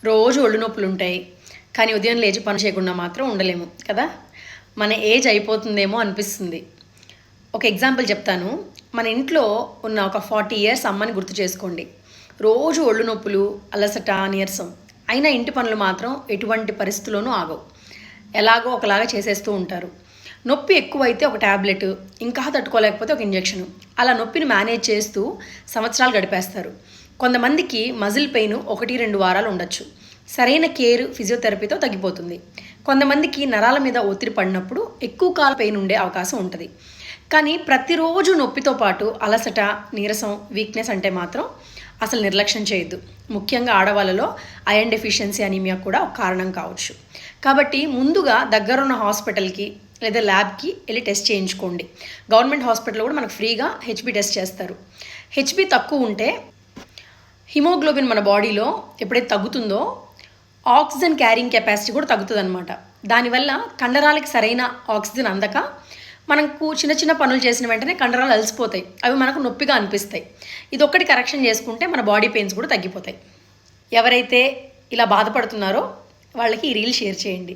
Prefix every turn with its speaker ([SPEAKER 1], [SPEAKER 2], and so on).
[SPEAKER 1] రోజు ఒళ్ళు నొప్పులు ఉంటాయి, కానీ ఉదయం లేచి పని చేయకుండా మాత్రం ఉండలేము కదా. మన ఏజ్ అయిపోతుందేమో అనిపిస్తుంది. ఒక ఎగ్జాంపుల్ చెప్తాను. మన ఇంట్లో ఉన్న ఒక 40 ఇయర్స్ అమ్మని గుర్తు చేసుకోండి. రోజు ఒళ్ళు నొప్పులు, అలసట, నీరసం, అయినా ఇంటి పనులు మాత్రం ఎటువంటి పరిస్థితుల్లోనూ ఆగవు. ఎలాగో ఒకలాగా చేసేస్తూ ఉంటారు. నొప్పి ఎక్కువైతే ఒక ట్యాబ్లెట్, ఇంకా తట్టుకోలేకపోతే ఒక ఇంజెక్షన్, అలా నొప్పిని మేనేజ్ చేస్తూ సంవత్సరాలు గడిపేస్తారు. కొంతమందికి మజిల్ పెయిన్ 1-2 వారాలు ఉండొచ్చు. సరైన కేర్ ఫిజియోథెరపీతో తగ్గిపోతుంది. కొంతమందికి నరాల మీద ఒత్తిడి పడినప్పుడు ఎక్కువ కాలం పెయిన్ ఉండే అవకాశం ఉంటుంది. కానీ ప్రతిరోజు నొప్పితో పాటు అలసట, నీరసం, వీక్నెస్ అంటే మాత్రం అసలు నిర్లక్ష్యం చేయొద్దు. ముఖ్యంగా ఆడవాళ్ళలో ఐరన్ డెఫిషియన్సీ, అనీమియా కూడా ఒక కారణం కావచ్చు. కాబట్టి ముందుగా దగ్గరున్న హాస్పిటల్కి లేదా ల్యాబ్కి వెళ్ళి టెస్ట్ చేయించుకోండి. గవర్నమెంట్ హాస్పిటల్లో కూడా మనకు ఫ్రీగా హెచ్బి టెస్ట్ చేస్తారు. హెచ్బి తక్కువ ఉంటే హిమోగ్లోబిన్ మన బాడీలో ఎప్పుడైతే తగ్గుతుందో ఆక్సిజన్ క్యారింగ్ కెపాసిటీ కూడా తగ్గుతుంది అనమాట. దానివల్ల కండరాలకి సరైన ఆక్సిజన్ అందక మనకు చిన్న చిన్న పనులు చేసిన వెంటనే కండరాలు అలసిపోతాయి. అవి మనకు నొప్పిగా అనిపిస్తాయి. ఇది ఒక్కటి కరెక్షన్ చేసుకుంటే మన బాడీ పెయిన్స్ కూడా తగ్గిపోతాయి. ఎవరైతే ఇలా బాధపడుతున్నారో వాళ్ళకి ఈ రీల్ షేర్ చేయండి.